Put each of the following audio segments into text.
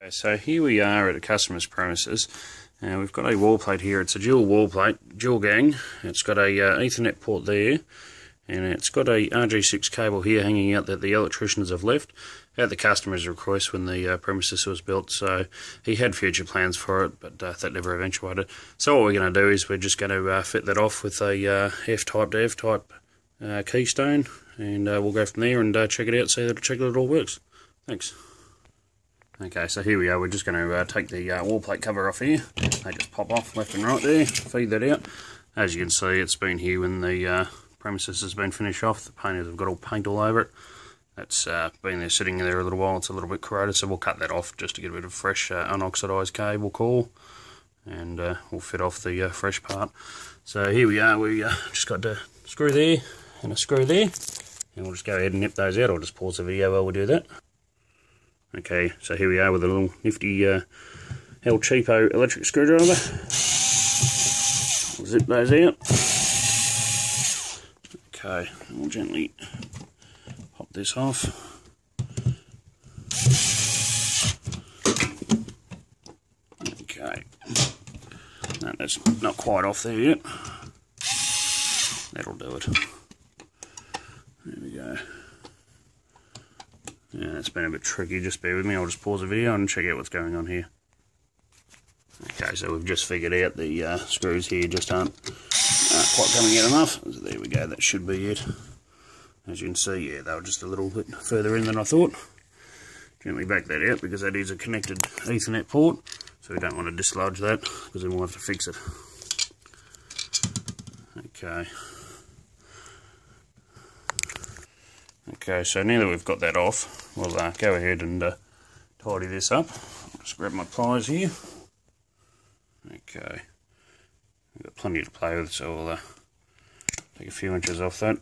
Okay, so here we are at a customer's premises. We've got a wall plate here. It's a dual wall plate, dual gang. It's got a Ethernet port there, and it's got a RG6 cable here hanging out that the electricians have left at the customer's request when the premises was built. So he had future plans for it, but that never eventuated. So what we're going to do is we're just going to fit that off with a F-type to F-type keystone, and we'll go from there and check it out, see that it all works. Thanks. Okay, so here we are. We're just going to take the wall plate cover off here. They just pop off left and right there, feed that out. As you can see, it's been here when the premises has been finished off. The painters have got all paint all over it. That's been there sitting there a little while. It's a little bit corroded, so we'll cut that off just to get a bit of fresh unoxidised cable core, and we'll fit off the fresh part. So here we are. We just got a screw there and a screw there, and we'll just go ahead and nip those out. I'll just pause the video while we do that. Okay, so here we are with a little nifty El Cheapo electric screwdriver. We'll zip those out. Okay, we'll gently pop this off. Okay, no, that's not quite off there yet. That'll do it. There we go. Yeah, it's been a bit tricky, just bear with me. I'll just pause the video and check out what's going on here. Okay, so we've just figured out the screws here just aren't quite coming out enough. So there we go, that should be it. As you can see, yeah, they were just a little bit further in than I thought. Gently back that out because that is a connected Ethernet port, so we don't want to dislodge that because then we'll have to fix it. Okay. Okay, so now that we've got that off, we'll go ahead and tidy this up. I'll just grab my pliers here. Okay, we've got plenty to play with, so we'll take a few inches off that.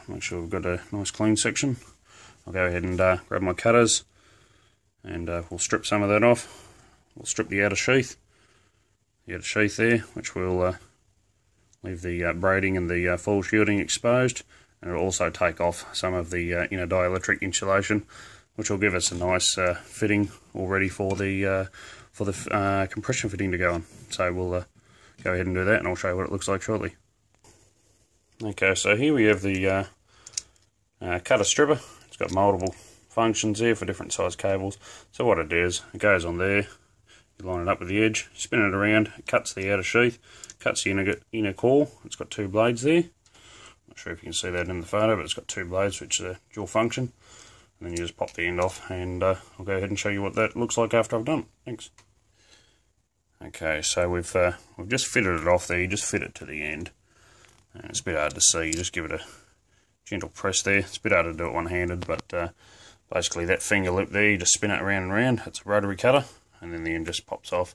Make sure we've got a nice clean section. I'll go ahead and grab my cutters, and we'll strip some of that off. We'll strip the outer sheath there, which will leave the braiding and the fall shielding exposed. And it'll also take off some of the inner dielectric insulation, which will give us a nice fitting all ready for the compression fitting to go on. So we'll go ahead and do that, and I'll show you what it looks like shortly. Okay, so here we have the cutter stripper. It's got multiple functions there for different size cables. So what it does, it goes on there, you line it up with the edge, spin it around, it cuts the outer sheath, cuts the inner core. It's got two blades there. Not sure if you can see that in the photo, but it's got two blades which are dual function, and then you just pop the end off, and I'll go ahead and show you what that looks like after I've done it. Thanks. Okay, so we've just fitted it off there. You just fit it to the end, and it's a bit hard to see. You just give it a gentle press there. It's a bit hard to do it one-handed, but basically that finger lip there, you just spin it around and around. It's a rotary cutter, and then the end just pops off.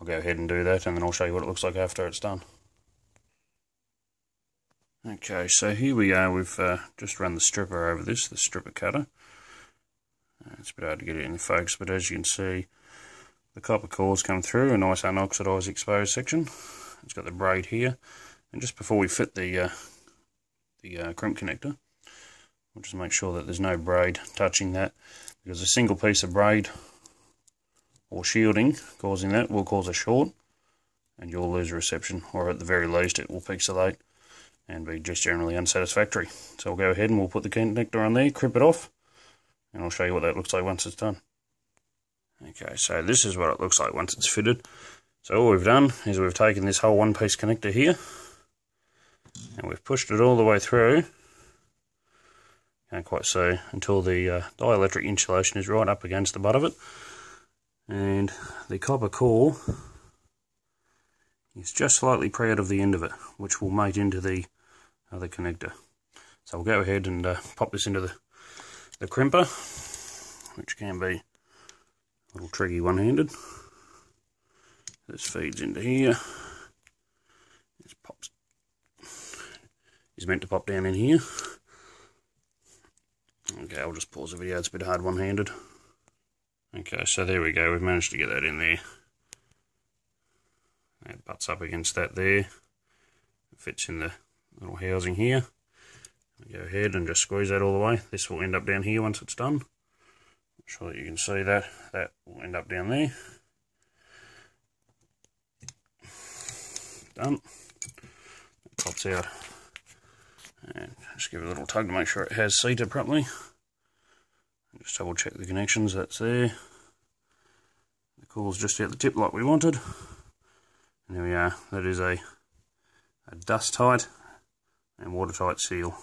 I'll go ahead and do that, and then I'll show you what it looks like after it's done. Okay, so here we are. We've just run the stripper over this, the stripper cutter. It's a bit hard to get it in focus, but as you can see, the copper cores come through, a nice unoxidised exposed section. It's got the braid here, and just before we fit the crimp connector, we'll just make sure that there's no braid touching that, because a single piece of braid or shielding causing that will cause a short, and you'll lose reception, or at the very least it will pixelate and be just generally unsatisfactory. So we'll go ahead and we'll put the connector on there, crimp it off, and I'll show you what that looks like once it's done. Okay, so this is what it looks like once it's fitted. So all we've done is we've taken this whole one-piece connector here, and we've pushed it all the way through. Can't quite see until the dielectric insulation is right up against the butt of it, and the copper core is just slightly proud of the end of it, which will mate into the other connector. So we'll go ahead and pop this into the crimper, which can be a little tricky one-handed. This feeds into here. This pops. Is meant to pop down in here. Okay, I'll just pause the video. It's a bit hard one-handed. Okay, so there we go. We've managed to get that in there. That butts up against that there. It fits in the little housing here. Go ahead and just squeeze that all the way. This will end up down here once it's done. sure that you can see that. That will end up down there. Done. It pops out. And just give it a little tug to make sure it has seated properly. Just double check the connections, that's there. The coil's just out the tip like we wanted. And there we are, that is a dust tight and watertight seal,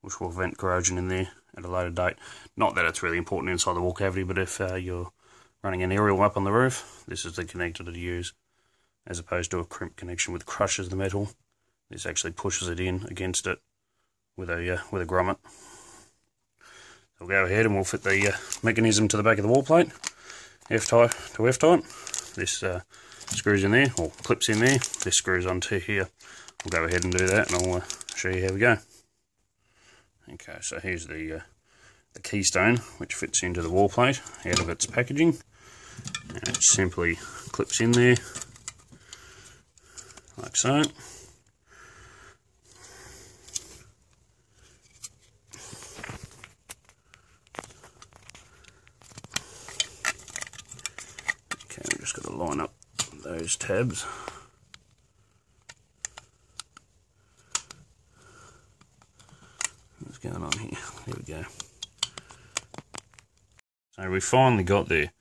which will prevent corrosion in there at a later date. Not that it's really important inside the wall cavity, but if you're running an aerial up on the roof, this is the connector to use, as opposed to a crimp connection which crushes the metal. This actually pushes it in against it with a grommet. So we'll go ahead and we'll fit the mechanism to the back of the wall plate, F-type to F-type. This screws in there, or clips in there. This screws onto here. We'll go ahead and do that, and I'll show you how we go. Okay, so here's the keystone, which fits into the wall plate out of its packaging, and it simply clips in there like so. Okay, we've just got to line up those tabs. What's going on here? There we go. So we finally got there.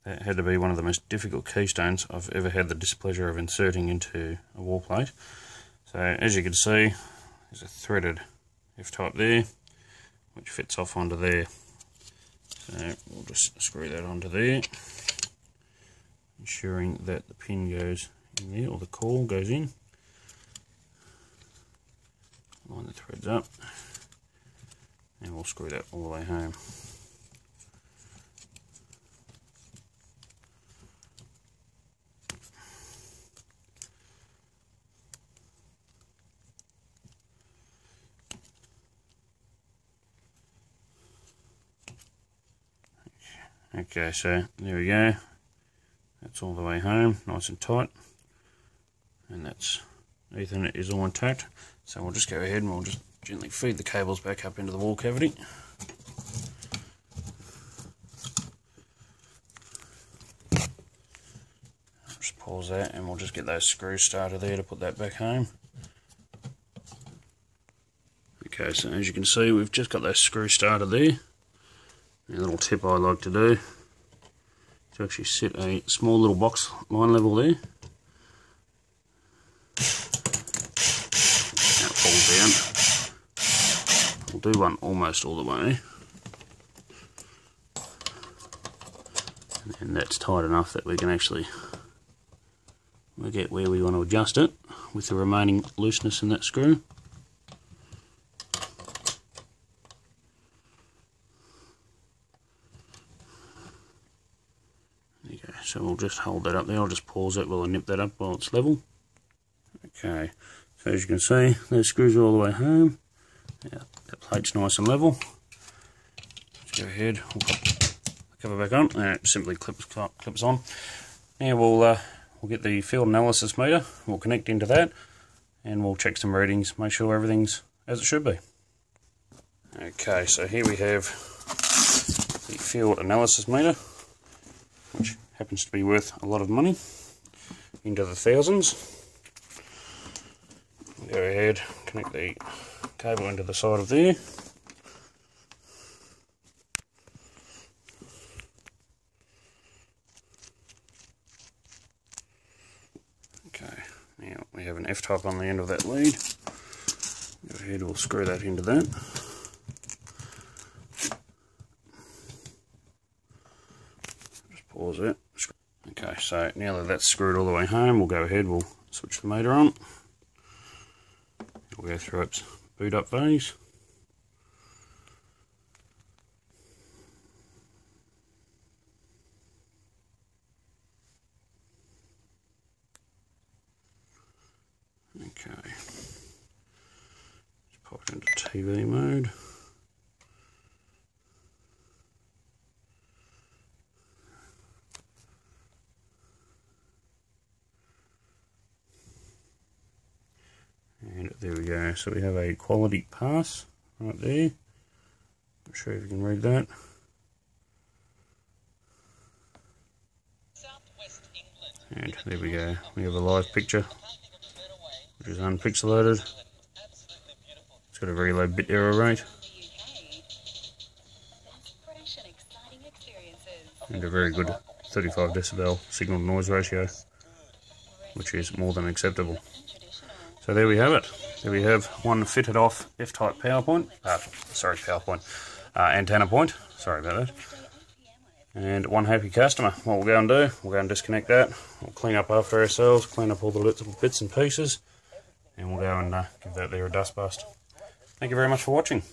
That had to be one of the most difficult keystones I've ever had the displeasure of inserting into a wall plate. So as you can see, there's a threaded F-type there, which fits off onto there. So we'll just screw that onto there, ensuring that the pin goes in there, or the coil goes in. Line the threads up, and we'll screw that all the way home. Okay, so there we go. That's all the way home, nice and tight. And that's Ethernet is all intact. So we'll just go ahead and we'll just gently feed the cables back up into the wall cavity. Just pause that and we'll just get those screws started there to put that back home. Okay, so as you can see, we've just got those screws started there. A little tip I like to do to actually set a small little box line level there. Now it falls down. We'll do one almost all the way. And that's tight enough that we can actually work out where we want to adjust it with the remaining looseness in that screw. Okay, so we'll just hold that up there. I'll just pause it while I nip that up while it's level. Okay, so as you can see, those screws are all the way home. Now, that plate's nice and level. Let's go ahead, we'll put the cover back on, and it simply clips on. Now we'll get the field analysis meter, we'll connect into that, and we'll check some readings, make sure everything's as it should be. Okay, so here we have the field analysis meter, which happens to be worth a lot of money, into the thousands. Go ahead, connect the cable into the side of there. Okay, now we have an F-type on the end of that lead. Go ahead, we'll screw that into that. Just pause it. Okay, so now that that's screwed all the way home, we'll go ahead, we'll switch the motor on. We'll go through its boot up phase. Okay, just pop it into TV mode. And there we go, so we have a quality pass right there. Not sure if you can read that. there we go. We have a live picture, which is unpixelated. It's got a very low bit error rate. And a very good 35 decibel signal to noise ratio, which is more than acceptable. So there we have it. There we have one fitted off F-type antenna point. Sorry about that. And one happy customer. What we'll go and do, we'll go and disconnect that. We'll clean up after ourselves, clean up all the little bits and pieces, and we'll go and give that there a dust bust. Thank you very much for watching.